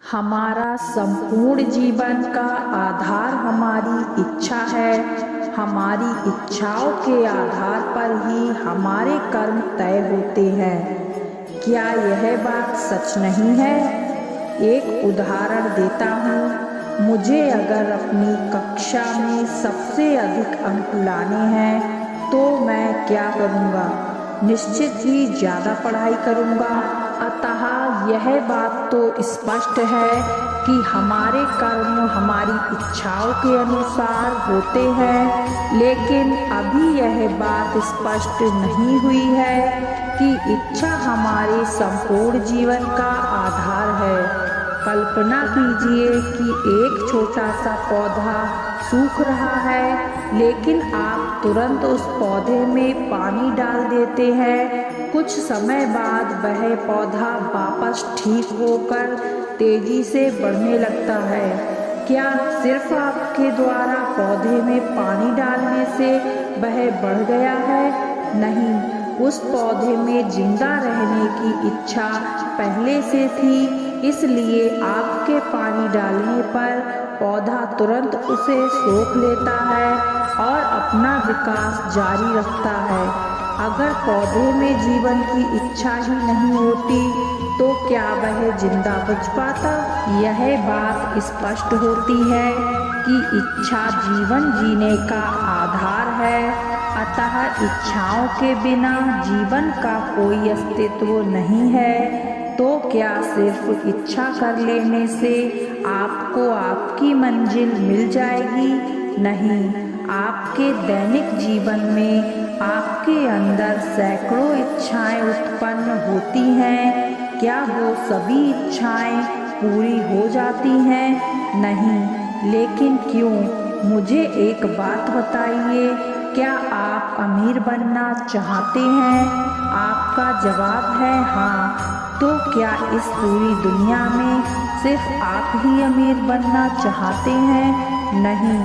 हमारा संपूर्ण जीवन का आधार हमारी इच्छा है। हमारी इच्छाओं के आधार पर ही हमारे कर्म तय होते हैं। क्या यह बात सच नहीं है? एक उदाहरण देता हूँ। मुझे अगर अपनी कक्षा में सबसे अधिक अंक लाने हैं तो मैं क्या करूँगा? निश्चित ही ज़्यादा पढ़ाई करूँगा। अतः यह बात तो स्पष्ट है कि हमारे कर्म हमारी इच्छाओं के अनुसार होते हैं, लेकिन अभी यह बात स्पष्ट नहीं हुई है कि इच्छा हमारे संपूर्ण जीवन का आधार है। कल्पना कीजिए कि एक छोटा सा पौधा सूख रहा है, लेकिन आप तुरंत उस पौधे में पानी डाल देते हैं। कुछ समय बाद वह पौधा वापस ठीक होकर तेजी से बढ़ने लगता है। क्या सिर्फ आपके द्वारा पौधे में पानी डालने से वह बढ़ गया है? नहीं, उस पौधे में जिंदा रहने की इच्छा पहले से थी, इसलिए आपके पानी डालने पर पौधा तुरंत उसे सोख लेता है और अपना विकास जारी रखता है। अगर पौधे में जीवन की इच्छा ही नहीं होती तो क्या वह जिंदा बच पाता? यह बात स्पष्ट होती है कि इच्छा जीवन जीने का आधार है। अतः इच्छाओं के बिना जीवन का कोई अस्तित्व नहीं है। तो क्या सिर्फ इच्छा कर लेने से आपको आपकी मंजिल मिल जाएगी? नहीं, आपके दैनिक जीवन में आपके अंदर सैकड़ों इच्छाएं उत्पन्न होती हैं। क्या वो सभी इच्छाएं पूरी हो जाती हैं? नहीं। लेकिन क्यों? मुझे एक बात बताइए, क्या आप अमीर बनना चाहते हैं? आपका जवाब है हाँ। तो क्या इस पूरी दुनिया में सिर्फ आप ही अमीर बनना चाहते हैं? नहीं,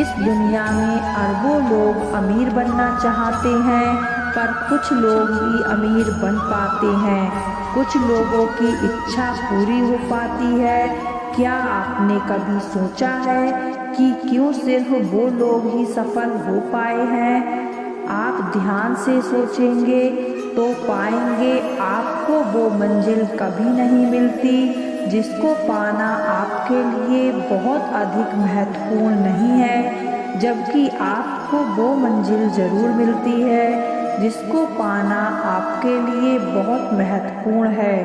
इस दुनिया में अरबों लोग अमीर बनना चाहते हैं, पर कुछ लोग ही अमीर बन पाते हैं। कुछ लोगों की इच्छा पूरी हो पाती है। क्या आपने कभी सोचा है कि क्यों सिर्फ वो लोग ही सफल हो पाए हैं? आप ध्यान से सोचेंगे तो पाएंगे आपको वो मंजिल कभी नहीं मिलती जिसको पाना आपके लिए बहुत अधिक महत्वपूर्ण नहीं है, जबकि आपको वो मंजिल जरूर मिलती है जिसको पाना आपके लिए बहुत महत्वपूर्ण है,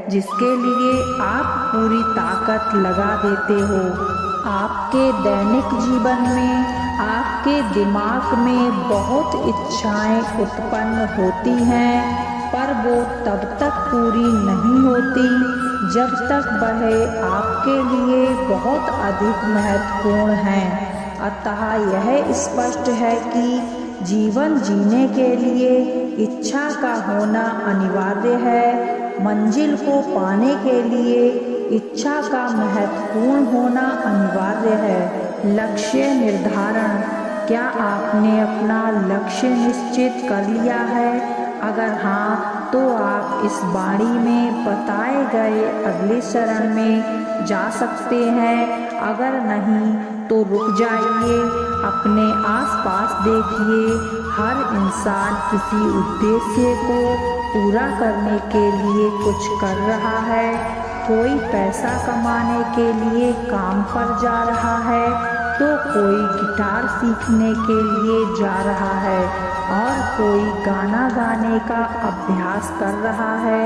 जिसके लिए आप पूरी ताकत लगा देते हो। आपके दैनिक जीवन में आपके दिमाग में बहुत इच्छाएं उत्पन्न होती हैं, पर वो तब तक पूरी नहीं होती जब तक वह आपके लिए बहुत अधिक महत्वपूर्ण हैं। अतः यह स्पष्ट है कि जीवन जीने के लिए इच्छा का होना अनिवार्य है। मंजिल को पाने के लिए इच्छा का महत्वपूर्ण होना अनिवार्य है। लक्ष्य निर्धारण। क्या आपने अपना लक्ष्य निश्चित कर लिया है? अगर हाँ, तो आप इस वाणी में बताए गए अगले चरण में जा सकते हैं। अगर नहीं तो रुक जाइए, अपने आसपास देखिए। हर इंसान किसी उद्देश्य को पूरा करने के लिए कुछ कर रहा है। कोई पैसा कमाने के लिए काम पर जा रहा है, तो कोई गिटार सीखने के लिए जा रहा है और कोई गाना गाने का अभ्यास कर रहा है।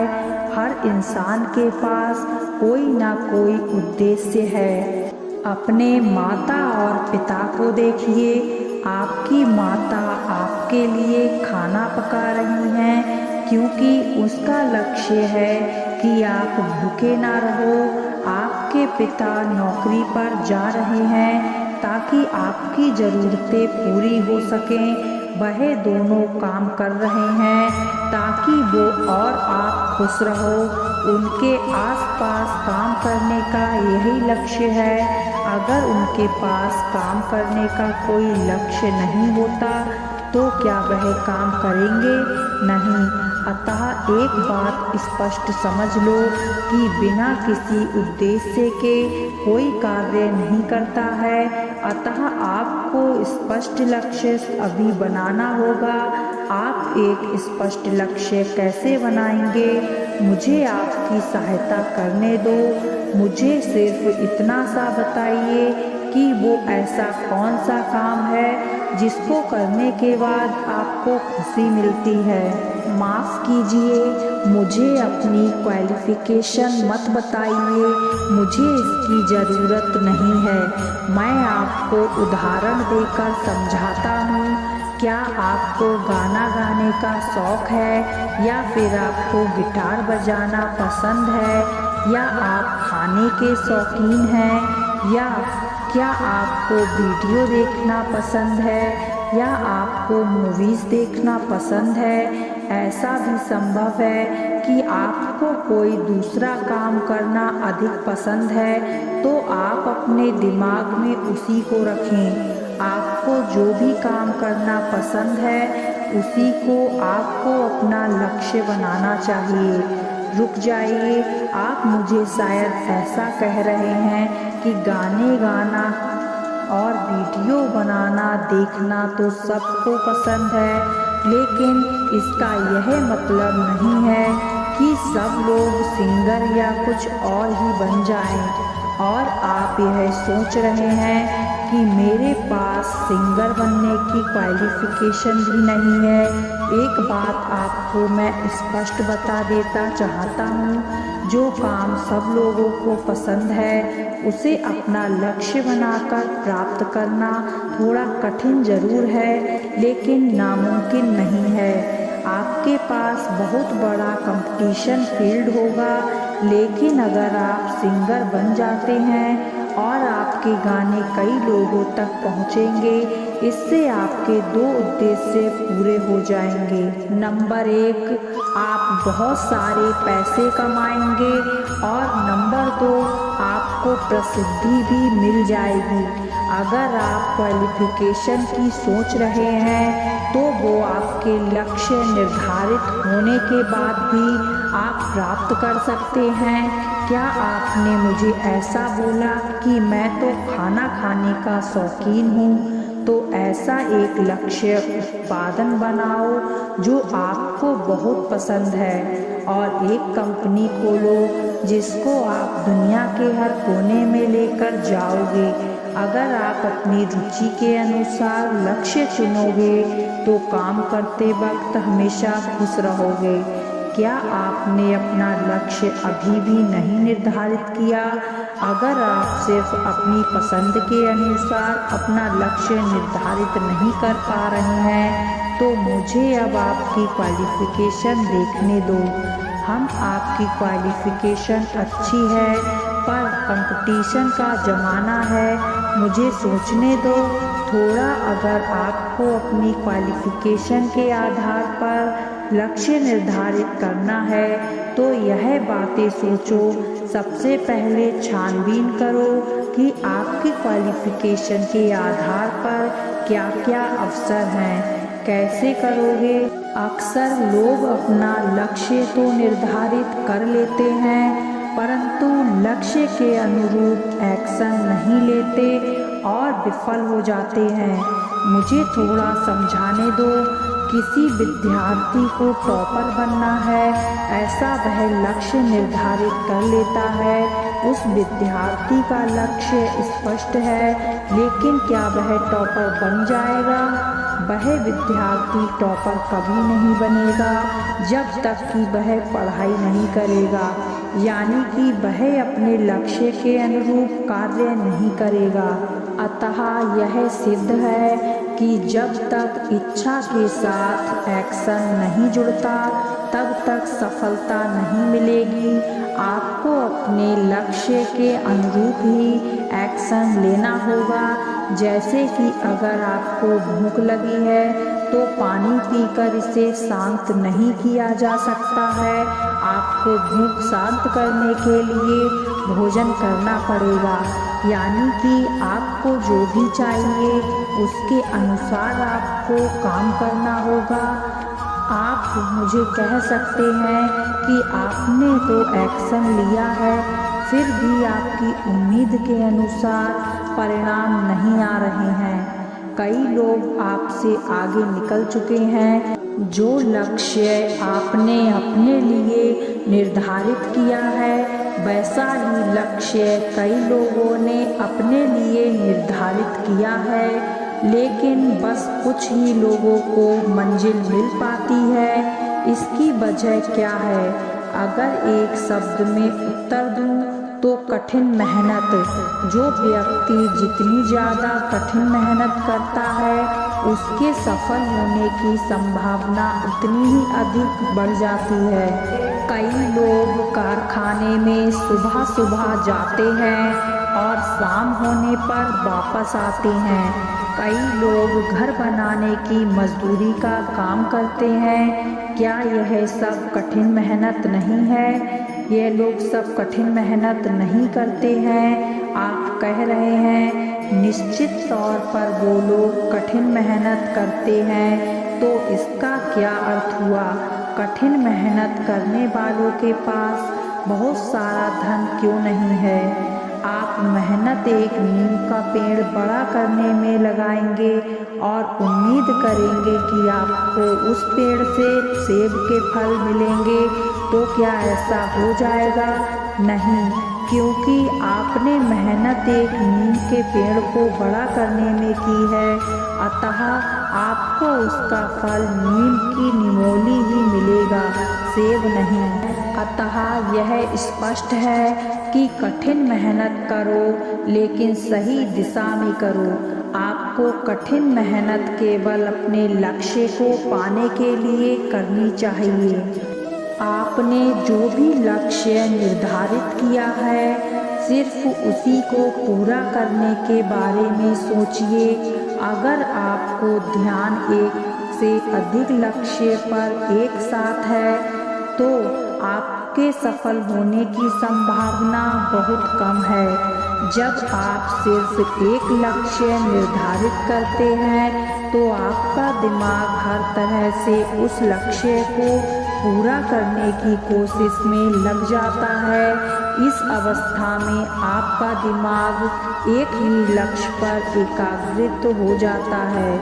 हर इंसान के पास कोई ना कोई उद्देश्य है। अपने माता और पिता को देखिए। आपकी माता आपके लिए खाना पका रही हैं क्योंकि उसका लक्ष्य है कि आप भूखे ना रहो। आपके पिता नौकरी पर जा रहे हैं ताकि आपकी ज़रूरतें पूरी हो सकें। वह दोनों काम कर रहे हैं ताकि वो और आप खुश रहो। उनके आसपास काम करने का यही लक्ष्य है। अगर उनके पास काम करने का कोई लक्ष्य नहीं होता तो क्या वह काम करेंगे? नहीं। अतः एक बात स्पष्ट समझ लो कि बिना किसी उद्देश्य के कोई कार्य नहीं करता है। अतः आपको स्पष्ट लक्ष्य अभी बनाना होगा। आप एक स्पष्ट लक्ष्य कैसे बनाएंगे? मुझे आपकी सहायता करने दो। मुझे सिर्फ इतना सा बताइए कि वो ऐसा कौन सा काम है जिसको करने के बाद आपको खुशी मिलती है। माफ़ कीजिए, मुझे अपनी क्वालिफ़िकेशन मत बताइए, मुझे इसकी ज़रूरत नहीं है। मैं आपको उदाहरण देकर समझाता हूँ। क्या आपको गाना गाने का शौक़ है, या फिर आपको गिटार बजाना पसंद है, या आप खाने के शौकीन हैं, या क्या आपको वीडियो देखना पसंद है, या आपको मूवीज़ देखना पसंद है? ऐसा भी संभव है कि आपको कोई दूसरा काम करना अधिक पसंद है, तो आप अपने दिमाग में उसी को रखें। आपको जो भी काम करना पसंद है उसी को आपको अपना लक्ष्य बनाना चाहिए। रुक जाइए, आप मुझे शायद ऐसा कह रहे हैं कि गाने गाना और वीडियो बनाना देखना तो सबको पसंद है, लेकिन इसका यह मतलब नहीं है कि सब लोग सिंगर या कुछ और ही बन जाएं। और आप यह सोच रहे हैं कि मेरे पास सिंगर बनने की क्वालिफ़िकेशन भी नहीं है। एक बात आपको मैं स्पष्ट बता देता चाहता हूँ, जो काम सब लोगों को पसंद है उसे अपना लक्ष्य बनाकर प्राप्त करना थोड़ा कठिन ज़रूर है, लेकिन नामुमकिन नहीं है। आपके पास बहुत बड़ा कंपटीशन फील्ड होगा, लेकिन अगर आप सिंगर बन जाते हैं और आपके गाने कई लोगों तक पहुंचेंगे, इससे आपके दो उद्देश्य पूरे हो जाएंगे। नंबर 1, आप बहुत सारे पैसे कमाएंगे, और नंबर 2, आपको प्रसिद्धि भी मिल जाएगी। अगर आप क्वालिफ़िकेशन की सोच रहे हैं तो वो आपके लक्ष्य निर्धारित होने के बाद भी आप प्राप्त कर सकते हैं। क्या आपने मुझे ऐसा बोला कि मैं तो खाना खाने का शौकीन हूँ? तो ऐसा एक लक्ष्य उत्पादन बनाओ जो आपको बहुत पसंद है, और एक कंपनी खोलो जिसको आप दुनिया के हर कोने में लेकर जाओगे। अगर आप अपनी रुचि के अनुसार लक्ष्य चुनोगे तो काम करते वक्त हमेशा खुश रहोगे। क्या आपने अपना लक्ष्य अभी भी नहीं निर्धारित किया? अगर आप सिर्फ अपनी पसंद के अनुसार अपना लक्ष्य निर्धारित नहीं कर पा रहे हैं तो मुझे अब आपकी क्वालिफ़िकेशन देखने दो। हम आपकी क्वालिफ़िकेशन अच्छी है, पर कंपटीशन का ज़माना है, मुझे सोचने दो थोड़ा। अगर आपको अपनी क्वालिफ़िकेशन के आधार पर लक्ष्य निर्धारित करना है तो यह बातें सोचो। सबसे पहले छानबीन करो कि आपकी क्वालिफ़िकेशन के आधार पर क्या क्या अवसर हैं। कैसे करोगे? अक्सर लोग अपना लक्ष्य तो निर्धारित कर लेते हैं, परंतु लक्ष्य के अनुरूप एक्शन नहीं लेते और विफल हो जाते हैं। मुझे थोड़ा समझाने दो। किसी विद्यार्थी को टॉपर बनना है, ऐसा वह लक्ष्य निर्धारित कर लेता है। उस विद्यार्थी का लक्ष्य स्पष्ट है, लेकिन क्या वह टॉपर बन जाएगा? वह विद्यार्थी टॉपर कभी नहीं बनेगा जब तक कि वह पढ़ाई नहीं करेगा, यानी कि वह अपने लक्ष्य के अनुरूप कार्य नहीं करेगा। अतः यह सिद्ध है कि जब तक इच्छा के साथ एक्शन नहीं जुड़ता तब तक सफलता नहीं मिलेगी। आपको अपने लक्ष्य के अनुरूप ही एक्शन लेना होगा। जैसे कि अगर आपको भूख लगी है तो पानी पीकर इसे शांत नहीं किया जा सकता है। आपको भूख शांत करने के लिए भोजन करना पड़ेगा, यानी कि आपको जो भी चाहिए उसके अनुसार आपको काम करना होगा। आप मुझे कह सकते हैं कि आपने तो एक्शन लिया है, फिर भी आपकी उम्मीद के अनुसार परिणाम नहीं आ रहे हैं। कई लोग आपसे आगे निकल चुके हैं। जो लक्ष्य आपने अपने लिए निर्धारित किया है, वैसा ही लक्ष्य कई लोगों ने अपने लिए निर्धारित किया है, लेकिन बस कुछ ही लोगों को मंजिल मिल पाती है। इसकी वजह क्या है? अगर एक शब्द में उत्तर दूं तो कठिन मेहनत। जो व्यक्ति जितनी ज़्यादा कठिन मेहनत करता है, उसके सफल होने की संभावना उतनी ही अधिक बढ़ जाती है। कई लोग कारखाने में सुबह सुबह जाते हैं और शाम होने पर वापस आते हैं। कई लोग घर बनाने की मजदूरी का काम करते हैं। क्या यह सब कठिन मेहनत नहीं है? ये लोग सब कठिन मेहनत नहीं करते हैं। आप कह रहे हैं निश्चित तौर पर वो लोग कठिन मेहनत करते हैं, तो इसका क्या अर्थ हुआ? कठिन मेहनत करने वालों के पास बहुत सारा धन क्यों नहीं है? आप मेहनत एक नीम का पेड़ बड़ा करने में लगाएंगे और उम्मीद करेंगे कि आपको उस पेड़ से सेब के फल मिलेंगे, तो क्या ऐसा हो जाएगा? नहीं, क्योंकि आपने मेहनत एक नीम के पेड़ को बड़ा करने में की है, अतः आपको उसका फल नीम की निमोली ही मिलेगा, सेब नहीं। अतः यह स्पष्ट है कि कठिन मेहनत करो, लेकिन सही दिशा में करो। आपको कठिन मेहनत केवल अपने लक्ष्य को पाने के लिए करनी चाहिए। आपने जो भी लक्ष्य निर्धारित किया है, सिर्फ उसी को पूरा करने के बारे में सोचिए। अगर आपको ध्यान एक से अधिक लक्ष्य पर एक साथ है, तो आपके सफल होने की संभावना बहुत कम है। जब आप सिर्फ एक लक्ष्य निर्धारित करते हैं, तो आपका दिमाग हर तरह से उस लक्ष्य को पूरा करने की कोशिश में लग जाता है। इस अवस्था में आपका दिमाग एक ही लक्ष्य पर एकाग्रित हो जाता है।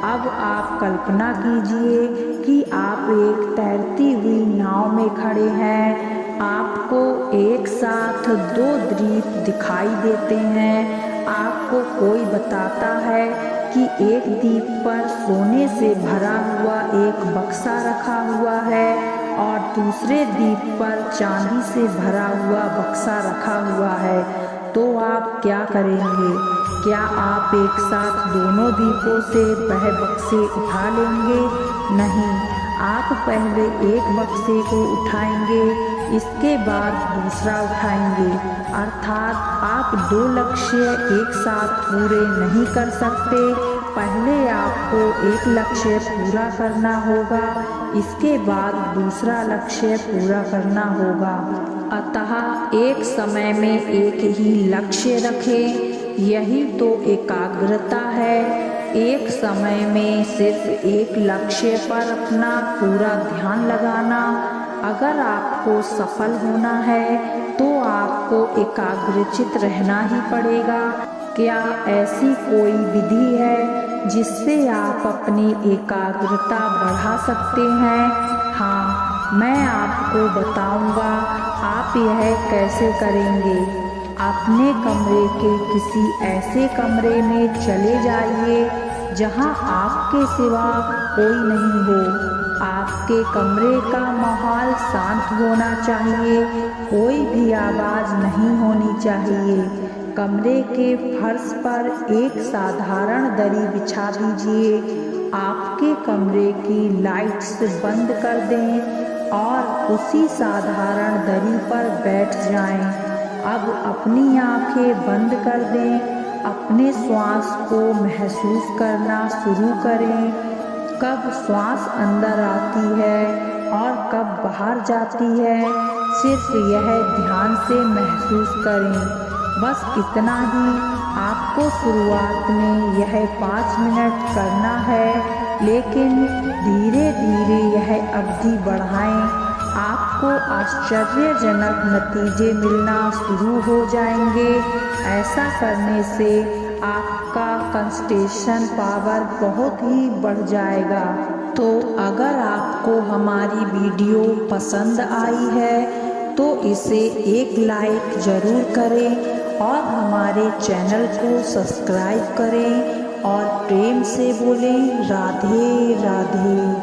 अब आप कल्पना कीजिए कि आप एक तैरती हुई नाव में खड़े हैं। आपको एक साथ दो द्वीप दिखाई देते हैं। आपको कोई बताता है कि एक द्वीप पर सोने से भरा हुआ एक बक्सा रखा हुआ है और दूसरे द्वीप पर चांदी से भरा हुआ बक्सा रखा हुआ है, तो आप क्या करेंगे? क्या आप एक साथ दोनों द्वीपों से वह बक्से उठा लेंगे? नहीं, आप पहले एक बक्से को उठाएंगे, इसके बाद दूसरा उठाएंगे। अर्थात आप दो लक्ष्य एक साथ पूरे नहीं कर सकते। पहले आपको एक लक्ष्य पूरा करना होगा, इसके बाद दूसरा लक्ष्य पूरा करना होगा। अतः एक समय में एक ही लक्ष्य रखें, यही तो एकाग्रता है। एक समय में सिर्फ एक लक्ष्य पर अपना पूरा ध्यान लगाना। अगर आपको सफल होना है, तो आपको एकाग्रचित रहना ही पड़ेगा। क्या ऐसी कोई विधि है जिससे आप अपनी एकाग्रता बढ़ा सकते हैं? हाँ, मैं आपको बताऊंगा। आप यह कैसे करेंगे? अपने कमरे के किसी ऐसे कमरे में चले जाइए जहां आपके सिवा कोई नहीं हो। आपके कमरे का माहौल शांत होना चाहिए, कोई भी आवाज़ नहीं होनी चाहिए। कमरे के फर्श पर एक साधारण दरी बिछा दीजिए। आपके कमरे की लाइट्स बंद कर दें और उसी साधारण दरी पर बैठ जाएं। अब अपनी आंखें बंद कर दें। अपने श्वास को महसूस करना शुरू करें। कब श्वास अंदर आती है और कब बाहर जाती है, सिर्फ यह ध्यान से महसूस करें। बस इतना ही। आपको शुरुआत में यह 5 मिनट करना है। लेकिन धीरे धीरे यह अवधि बढ़ाएं। आपको आश्चर्यजनक नतीजे मिलना शुरू हो जाएंगे। ऐसा करने से आपका कंसंट्रेशन पावर बहुत ही बढ़ जाएगा। तो अगर आपको हमारी वीडियो पसंद आई है तो इसे एक लाइक ज़रूर करें और हमारे चैनल को सब्सक्राइब करें और प्रेम से बोलें राधे राधे।